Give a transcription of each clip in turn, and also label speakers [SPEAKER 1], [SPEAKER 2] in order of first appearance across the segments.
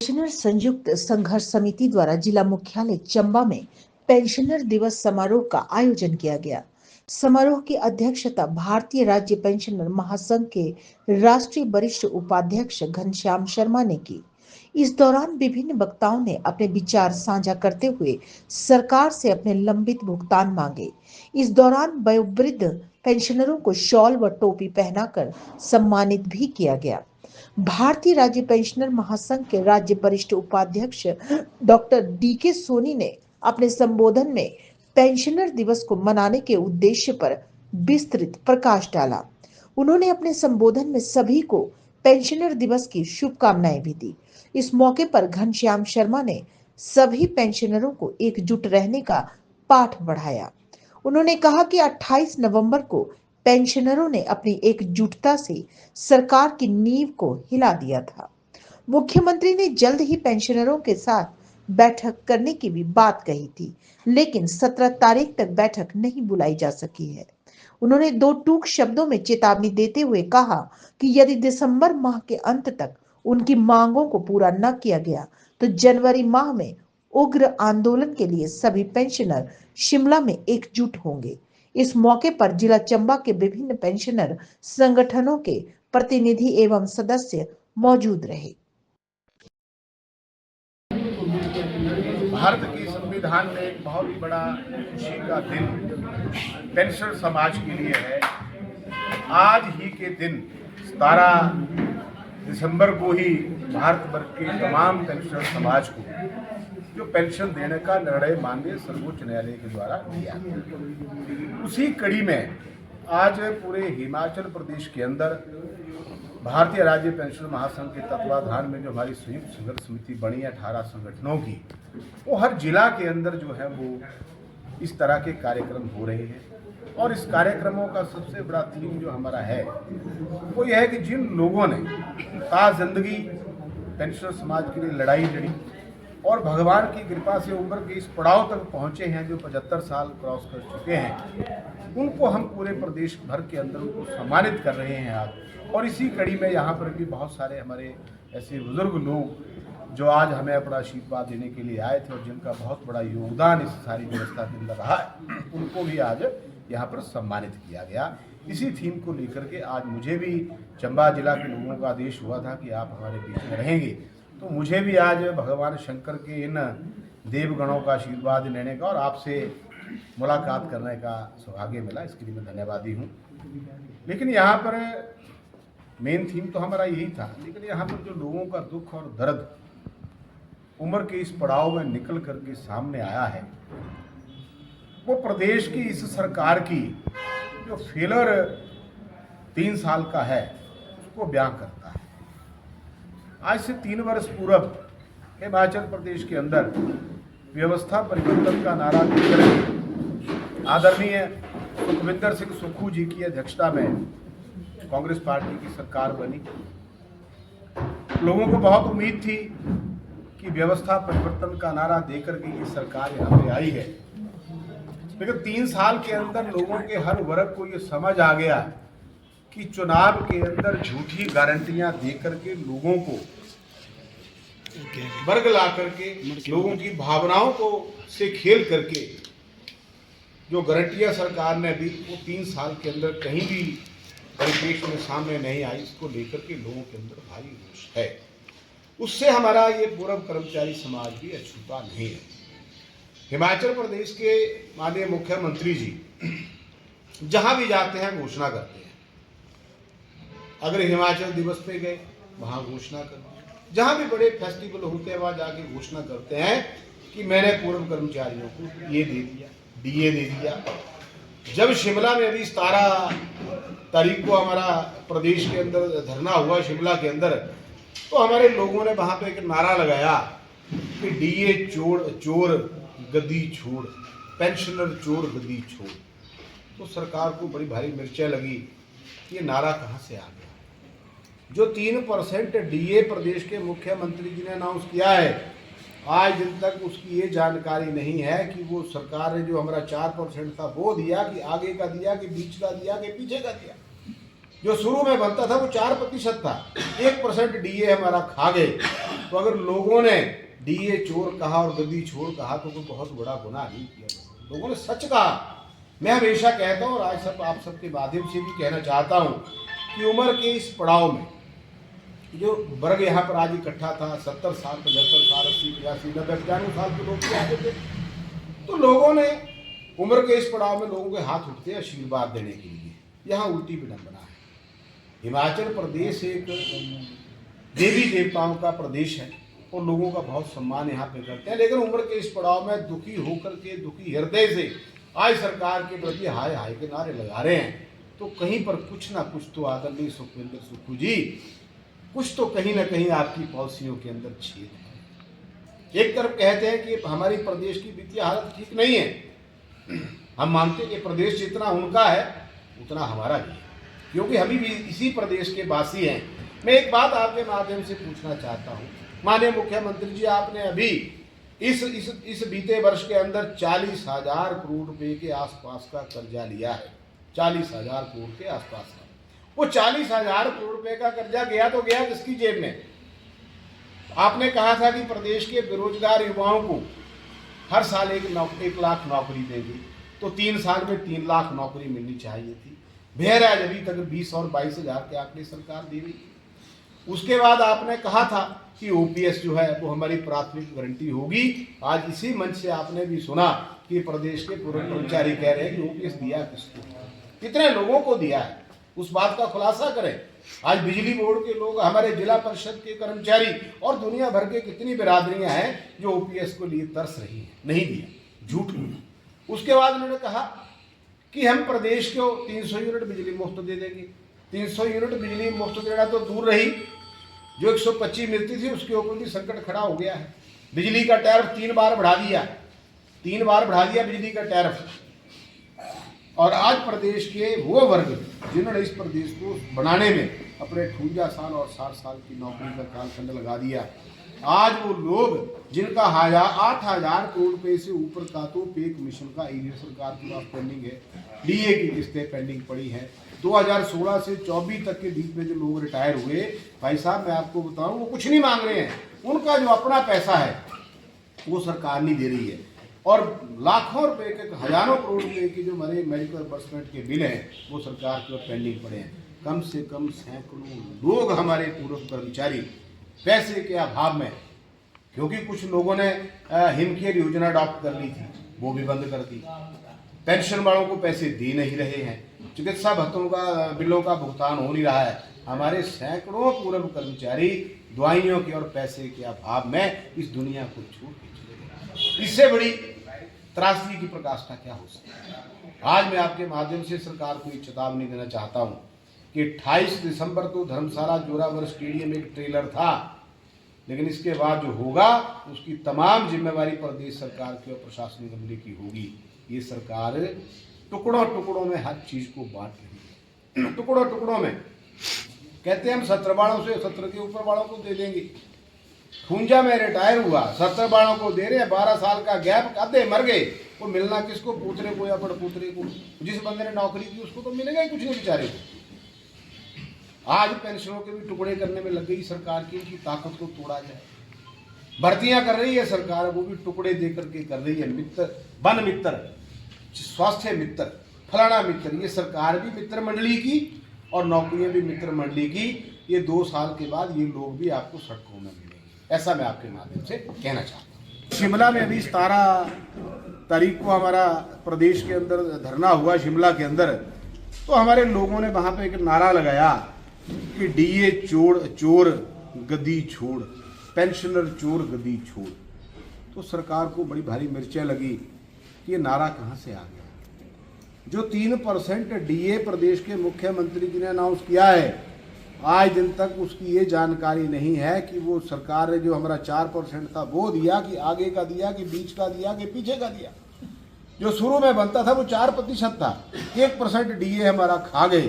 [SPEAKER 1] Pensioner संयुक्त संघर्ष समिति द्वारा जिला मुख्यालय चंबा में पेंशनर दिवस समारोह का आयोजन किया गया। समारोह की अध्यक्षता भारतीय राज्य पेंशनर महासंघ के राष्ट्रीय वरिष्ठ उपाध्यक्ष घनश्याम शर्मा ने की। इस दौरान विभिन्न वक्ताओं ने अपने विचार साझा करते हुए सरकार से अपने लंबित भुगतान मांगे। इस दौरान वयोवृद्ध पेंशनरों को शॉल व टोपी पहनाकर सम्मानित भी किया गया। भारतीय राज्य पेंशनर महासंघ के राज्य वरिष्ठ उपाध्यक्ष डॉक्टर डीके सोनी ने अपने संबोधन में पेंशनर दिवस को मनाने के उद्देश्य पर विस्तृत प्रकाश डाला। उन्होंने अपने संबोधन में सभी को पेंशनर दिवस की शुभकामनाएं भी दी। इस मौके पर घनश्याम शर्मा ने सभी पेंशनरों को एकजुट रहने का पाठ पढ़ाया। उन्होंने कहा कि 28 नवंबर को पेंशनरों ने अपनी एकजुटता से सरकार की नींव को हिला दिया था। मुख्यमंत्री ने जल्द ही पेंशनरों के साथ बैठक करने की भी बात कही थी, लेकिन 17 तारीख तक बैठक नहीं बुलाई जा सकी है। उन्होंने दो टूक शब्दों में चेतावनी देते हुए कहा कि यदि दिसंबर माह के अंत तक उनकी मांगों को पूरा न किया गया तो जनवरी माह में उग्र आंदोलन के लिए सभी पेंशनर शिमला में एकजुट होंगे। इस मौके पर जिला चंबा के विभिन्न पेंशनर संगठनों के प्रतिनिधि एवं सदस्य मौजूद रहे।
[SPEAKER 2] भारत के संविधान में एक बहुत बड़ा खुशी का दिन पेंशनर समाज के लिए है। आज ही के दिन 17 दिसंबर को ही भारत वर्ष के तमाम पेंशनर समाज को जो पेंशन देने का निर्णय माननीय सर्वोच्च न्यायालय के द्वारा लिया गया। उसी कड़ी में आज पूरे हिमाचल प्रदेश के अंदर भारतीय राज्य पेंशनर महासंघ के तत्वाधान में जो हमारी संयुक्त संघर्ष समिति बनी है 18 संगठनों की, वो हर जिला के अंदर जो है वो इस तरह के कार्यक्रम हो रहे हैं। और इस कार्यक्रमों का सबसे बड़ा थीम जो हमारा है वो यह है कि जिन लोगों ने जिंदगी पेंशनर समाज के लिए लड़ाई लड़ी और भगवान की कृपा से उम्र के इस पड़ाव तक पहुंचे हैं, जो 75 साल क्रॉस कर चुके हैं, उनको हम पूरे प्रदेश भर के अंदर उनको सम्मानित कर रहे हैं आज। और इसी कड़ी में यहाँ पर भी बहुत सारे हमारे ऐसे बुजुर्ग लोग जो आज हमें अपना आशीर्वाद देने के लिए आए थे और जिनका बहुत बड़ा योगदान इस सारी व्यवस्था के अंदर रहा है, उनको भी आज यहाँ पर सम्मानित किया गया। इसी थीम को लेकर के आज मुझे भी चंबा जिला के लोगों का आदेश हुआ था कि आप हमारे बीच में रहेंगे, तो मुझे भी आज भगवान शंकर के इन देवगणों का आशीर्वाद लेने का और आपसे मुलाकात करने का सौभाग्य मिला। इसके लिए मैं धन्यवादी हूँ। लेकिन यहाँ पर मेन थीम तो हमारा यही था, लेकिन यहाँ पर जो लोगों का दुख और दर्द उम्र के इस पड़ाव में निकल करके सामने आया है, वो प्रदेश की इस सरकार की जो फेलर 3 साल का है उसको बयां करता है। आज से 3 वर्ष पूर्व हिमाचल प्रदेश के अंदर व्यवस्था परिवर्तन का नारा देकर आदरणीय सुखविंदर सिंह सुक्खू जी की अध्यक्षता में कांग्रेस पार्टी की सरकार बनी। लोगों को बहुत उम्मीद थी कि व्यवस्था परिवर्तन का नारा देकर के ये सरकार यहाँ पे आई है, लेकिन 3 साल के अंदर लोगों के हर वर्ग को ये समझ आ गया कि चुनाव के अंदर झूठी गारंटियां देकर के लोगों को वर्ग ला करके लोगों की भावनाओं को से खेल करके जो गारंटियां सरकार ने दी वो 3 साल के अंदर कहीं भी परिपेक्ष में सामने नहीं आई। इसको लेकर के लोगों के अंदर भारी रोष है। उससे हमारा ये पूर्व कर्मचारी समाज भी अछूता नहीं है। हिमाचल प्रदेश के माननीय मुख्यमंत्री जी जहां भी जाते हैं घोषणा करते हैं। अगर हिमाचल दिवस पे गए वहां घोषणा करते हैं, जहां भी बड़े फेस्टिवल होते हैं वहां जाके घोषणा करते हैं कि मैंने पूर्व कर्मचारियों को ये दे दिया, डीए दे दिया। जब शिमला में अभी 17 तारीख को हमारा प्रदेश के अंदर धरना हुआ शिमला के अंदर, तो हमारे लोगों ने वहां पे एक नारा लगाया कि डीए चोर गद्दी छोड़, पेंशनर चोर गद्दी छोड़। तो सरकार को बड़ी भारी मिर्चें लगी, ये नारा कहाँ से आ गया। जो 3% डीए प्रदेश के मुख्यमंत्री जी ने अनाउंस किया है, आज दिन तक उसकी ये जानकारी नहीं है कि वो सरकार ने जो हमारा 4% था वो दिया कि आगे का दिया कि बीच का दिया कि पीछे का दिया। जो शुरू में बनता था वो 4% था, 1% डीए हमारा खा गए। तो अगर लोगों ने डीए चोर कहा और गद्दी चोर कहा तो कोई बहुत बड़ा गुनाह नहीं किया। लोगों ने सच कहा। मैं हमेशा कहता हूँ और आज सब आप सबके माध्यम से भी कहना चाहता हूँ कि उम्र के इस पड़ाव में जो वर्ग यहाँ पर आज इकट्ठा था, 70 साल, 75 साल, 80, 85, 90, 95 साल के लोग भी आते थे, तो लोगों ने उम्र के इस पड़ाव में लोगों के हाथ उठते आशीर्वाद देने के लिए। यहाँ उल्टी विडंबना है। हिमाचल प्रदेश एक देवी देवताओं का प्रदेश है और लोगों का बहुत सम्मान यहाँ पे करते हैं, लेकिन उम्र के इस पड़ाव में दुखी होकर के, दुखी हृदय से आज सरकार के प्रति हाय हाय के नारे लगा रहे हैं, तो कहीं पर कुछ ना कुछ तो आदरणीय सुखविंदर सुक्खू जी, कुछ तो कहीं ना कहीं आपकी पॉलिसियों के अंदर छेद है। एक तरफ कहते हैं कि हमारी प्रदेश की वित्तीय हालत ठीक नहीं है, हम मानते हैं कि प्रदेश जितना उनका है उतना हमारा भी है, क्योंकि हम भी इसी प्रदेश के वासी हैं। मैं एक बात आपके माध्यम से पूछना चाहता हूँ, माननीय मुख्यमंत्री जी, आपने अभी इस बीते वर्ष के अंदर 40,000 करोड़ रुपए के आसपास का कर्जा लिया है। 40,000 करोड़ के आसपास का वो 40,000 करोड़ रुपए का कर्जा गया तो गया किसकी जेब में? आपने कहा था कि प्रदेश के बेरोजगार युवाओं को हर साल 1 लाख नौकरी देंगे, तो 3 साल में 3 लाख नौकरी मिलनी चाहिए थी। बहरहाल अभी तक 20 और 22,000 के आंकड़े सरकार दे रही है। उसके बाद आपने कहा था कि ओपीएस जो है वो हमारी प्राथमिक गारंटी होगी। आज इसी मंच से आपने भी सुना कि प्रदेश के पूर्व कर्मचारी कह रहे हैं कि ओपीएस दिया किसको, कितने लोगों को दिया है, उस बात का खुलासा करें। आज बिजली बोर्ड के लोग, हमारे जिला परिषद के कर्मचारी और दुनिया भर के कितनी बिरादरियां हैं जो ओपीएस को लिए तरस रही हैं, नहीं दिया, झूठ नहीं। उसके बाद उन्होंने कहा कि हम प्रदेश को 300 यूनिट बिजली मुफ्त दे देंगे। 300 यूनिट बिजली मुफ्त देना तो दूर रही, जो 125 मिलती थी उसके ऊपर भी संकट खड़ा हो गया है। बिजली का टैरिफ 3 बार बढ़ा दिया, 3 बार बढ़ा दिया बिजली का टैरिफ। और आज प्रदेश के वो वर्ग जिन्होंने इस प्रदेश को बनाने में अपने 58 साल और 60 साल की नौकरी का कालखंड लगा दिया, आज वो लोग जिनका 8,000 करोड़ रुपए से ऊपर का तो पे कमीशन का एरिया सरकार के पास पेंडिंग है, डीए की किस्तें पेंडिंग पड़ी हैं। 2016 से 24 तक के बीच में जो लोग रिटायर हुए, भाई साहब मैं आपको बताऊं, वो कुछ नहीं मांग रहे हैं, उनका जो अपना पैसा है वो सरकार नहीं दे रही है। और लाखों रुपए के, हजारों करोड़ रुपए की जो हमारे मेडिकल रिबर्समेंट के बिल हैं वो सरकार के पेंडिंग पड़े हैं। कम से कम सैकड़ों लोग हमारे पूर्व कर्मचारी पैसे के अभाव में, क्योंकि कुछ लोगों ने हिमकेयर योजना अडॉप्ट कर ली थी, वो भी बंद कर दी, पेंशन वालों को पैसे दे नहीं रहे हैं, चिकित्सा भत्तों का बिलों का भुगतान हो नहीं रहा है। हमारे सैकड़ों पूर्व कर्मचारी दवाइयों के और पैसे के अभाव में इस दुनिया को छोड़ के चले गए। इससे बड़ी त्रासदी की प्रकाष्ठा क्या हो सकती है? आज मैं आपके माध्यम से सरकार को एक चेतावनी देना चाहता हूँ कि 28 दिसंबर को धर्मशाला जोरावर स्टेडियम एक ट्रेलर था, लेकिन इसके बाद जो होगा उसकी तमाम जिम्मेवारी प्रदेश सरकार की और प्रशासनिक अमले की होगी। ये सरकार टुकड़ों टुकड़ों में हर चीज को बांट रही है, टुकड़ों टुकड़ों में। कहते हैं हम 17 वालों से 17 के ऊपर वालों को दे देंगे। खूंजा में रिटायर हुआ, 17 वालों को दे रहे हैं, 12 साल का गैप, आधे मर गए, वो मिलना किसको? पुत्रे को या पड़पुत्रे को। जिस बंदे ने नौकरी की उसको तो मिलेगा ही कुछ नहीं बेचारे को। आज पेंशनों के भी टुकड़े करने में लग गई सरकार की, इनकी ताकत को तोड़ा जाए। भर्तियां कर रही है सरकार, वो भी टुकड़े दे करके कर रही है। मित्र, वन मित्र, स्वास्थ्य मित्र, फलाना मित्र, ये सरकार भी मित्र मंडली की और नौकरियां भी मित्र मंडली की। ये 2 साल के बाद ये लोग भी आपको सड़कों में मिलेंगे, ऐसा मैं आपके माध्यम से कहना चाहता हूँ। शिमला में अभी 17 तारीख को हमारा प्रदेश के अंदर धरना हुआ, शिमला के अंदर, तो हमारे लोगों ने वहां पे एक नारा लगाया कि डीए चोर गद्दी छोड़, पेंशनर चोर गद्दी छोड़। तो सरकार को बड़ी भारी मिर्चें लगी कि ये नारा कहाँ से आ गया। जो 3% डीए प्रदेश के मुख्यमंत्री जी ने अनाउंस किया है, आज दिन तक उसकी ये जानकारी नहीं है कि वो सरकार ने जो हमारा 4% था वो दिया, कि आगे का दिया, कि बीच का दिया, कि पीछे का दिया। जो शुरू में बनता था वो 4% था, 1% डीए हमारा खा गए।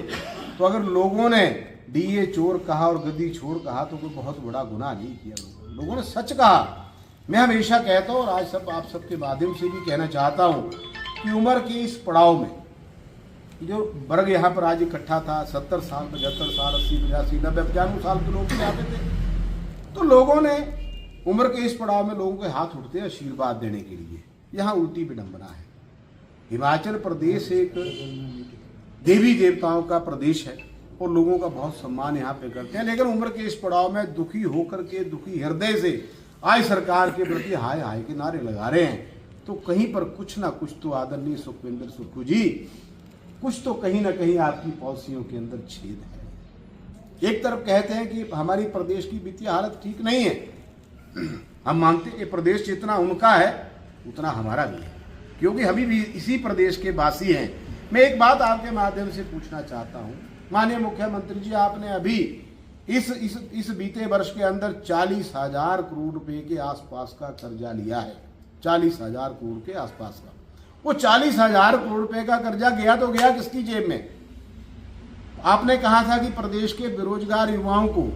[SPEAKER 2] तो अगर लोगों ने डीए चोर कहा और गद्दी छोड़ कहा तो कोई बहुत बड़ा गुनाह नहीं किया। लोगों ने सच कहा। मैं हमेशा कहता हूँ और आज आप सबके माध्यम से भी कहना चाहता हूँ कि उम्र के इस पड़ाव में जो वर्ग यहाँ पर आज इकट्ठा था, 70 साल, 75 साल, 80, 85, 90, 95 साल के लोग भी आते थे, तो लोगों ने
[SPEAKER 3] उम्र के इस पड़ाव में लोगों के हाथ उठते हैं आशीर्वाद देने के लिए। यहाँ उल्टी विडंबना है। हिमाचल प्रदेश एक देवी देवताओं का प्रदेश है और लोगों का बहुत सम्मान यहाँ पे करते हैं, लेकिन उम्र के इस पड़ाव में दुखी होकर के, दुखी हृदय से आज सरकार के प्रति हाय हाय के नारे लगा रहे हैं, तो कहीं पर कुछ ना कुछ तो आदरणीय सुखविंदर सुक्खू जी, कुछ तो कहीं ना कहीं आपकी पॉलिसियों के अंदर छेद है। एक तरफ कहते हैं कि हमारी प्रदेश की वित्तीय हालत ठीक नहीं है, हम मानते हैं कि प्रदेश जितना उनका है उतना हमारा भी है, क्योंकि हम भी इसी प्रदेश के वासी हैं। मैं एक बात आपके माध्यम से पूछना चाहता हूं, माननीय मुख्यमंत्री जी, आपने अभी इस बीते वर्ष के अंदर 40,000 करोड़ रुपए के आसपास का कर्जा लिया है। 40,000 करोड़ के आसपास का। वो 40,000 करोड़ रुपए का कर्जा गया तो गया किसकी जेब में? आपने कहा था कि प्रदेश के बेरोजगार युवाओं को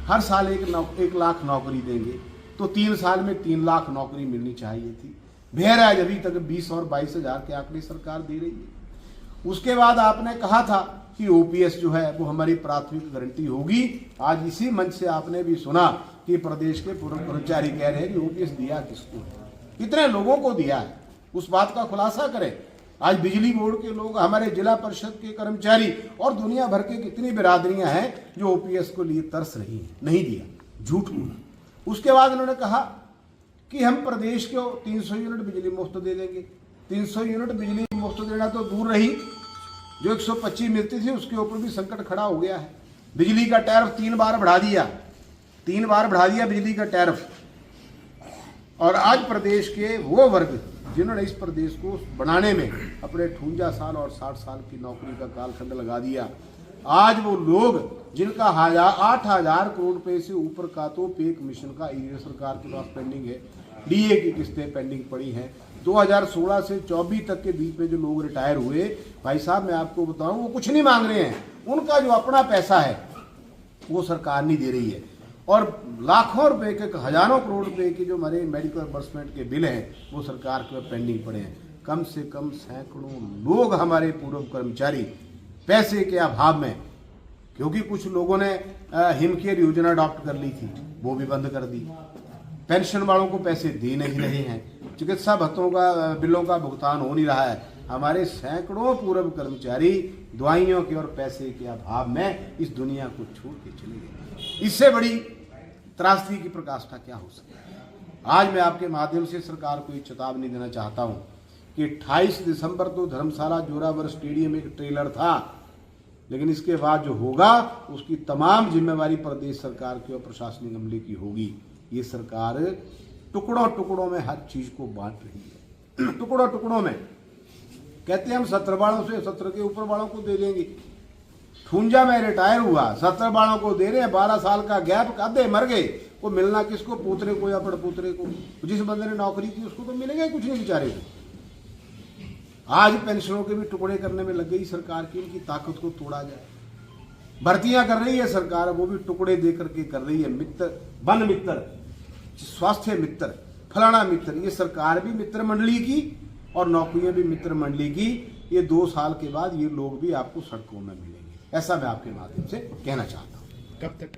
[SPEAKER 3] हर साल 1 लाख नौकरी देंगे, तो 3 साल में 3 लाख नौकरी मिलनी चाहिए थी। बहरहाल अभी तक 20 और 22,000 के आंकड़े सरकार दे रही है। उसके बाद आपने कहा था कि ओपीएस जो है वो हमारी प्राथमिक गारंटी होगी। आज इसी मंच से आपने भी सुना कि प्रदेश के पूर्व कर्मचारी कह रहे हैं कि ओपीएस दिया किसको, कितने लोगों को दिया है, उस बात का खुलासा करें। आज बिजली बोर्ड के लोग, हमारे जिला परिषद के कर्मचारी और दुनिया भर के कितनी बिरादरियां हैं जो ओपीएस को लिए तरस रही हैं, नहीं दिया, झूठ बोला। उसके बाद उन्होंने कहा कि हम प्रदेश को 300 यूनिट बिजली मुफ्त दे देंगे। 300 यूनिट बिजली मुफ्त देना तो दूर रही, जो 125 मिलती थी उसके ऊपर भी संकट खड़ा हो गया है। बिजली का टैरिफ 3 बार बढ़ा दिया, 3 बार बढ़ा दिया बिजली का टैरिफ। और आज प्रदेश के वो वर्ग जिन्होंने इस प्रदेश को बनाने में अपने 58 साल और 60 साल की नौकरी का कालखंड लगा दिया, आज वो लोग जिनका 8,000 करोड़ रुपए से ऊपर का तो पे कमीशन का सरकार के पास पेंडिंग है, डीए की किस्तें पेंडिंग पड़ी हैं। 2016 से 24 तक के बीच में जो लोग रिटायर हुए, भाई साहब मैं आपको बताऊं, वो कुछ नहीं मांग रहे हैं, उनका जो अपना पैसा है वो सरकार नहीं दे रही है। और लाखों रुपए के, हजारों करोड़ रुपए के जो हमारे मेडिकल रिम्बर्समेंट के बिल हैं वो सरकार के पेंडिंग पड़े हैं। कम से कम सैकड़ों लोग हमारे पूर्व कर्मचारी पैसे के अभाव में, क्योंकि कुछ लोगों ने हिमकेयर योजना अडॉप्ट कर ली थी, वो भी बंद कर दी। पेंशन वालों को पैसे दे नहीं रहे हैं, चिकित्सा भत्तों का, बिलों का भुगतान हो नहीं रहा है। हमारे सैकड़ों पूर्व कर्मचारी दवाइयों के और पैसे के अभाव में इस दुनिया को छोड़ के चले गए। इससे बड़ी त्रासदी की प्रकाष्ठा क्या हो सकती है? आज मैं आपके माध्यम से सरकार को एक चेतावनी देना चाहता हूं कि 28 दिसंबर तो धर्मशाला जोरावर स्टेडियम एक ट्रेलर था, लेकिन इसके बाद जो होगा उसकी तमाम जिम्मेवारी प्रदेश सरकार की और प्रशासनिक अमले की होगी। ये सरकार टुकड़ों टुकड़ों में हर चीज को बांट रही है, टुकड़ों टुकड़ों में। कहते हैं हम 17 वालों से 17 के ऊपर वालों को दे देंगे। ठूंजा में रिटायर हुआ, 17 वालों को दे रहे हैं, 12 साल का गैप, आधे मर गए, वो मिलना किसको? पोतरे को या पड़पोतरे को? जिस बंदे ने नौकरी की उसको तो मिलेगा ही कुछ नहीं बेचारे को। आज पेंशनों के भी टुकड़े करने में लग गई सरकार की, इनकी ताकत को तोड़ा जाए। भर्तियां कर रही है सरकार, वो भी टुकड़े दे करके कर रही है। मित्र, वन मित्र, स्वास्थ्य मित्र, फलाना मित्र, ये सरकार भी मित्र मंडली की और नौकरियां भी मित्र मंडली की। ये 2 साल के बाद ये लोग भी आपको सड़कों में मिलेंगे, ऐसा मैं आपके माध्यम से कहना चाहता हूं।
[SPEAKER 2] कब तक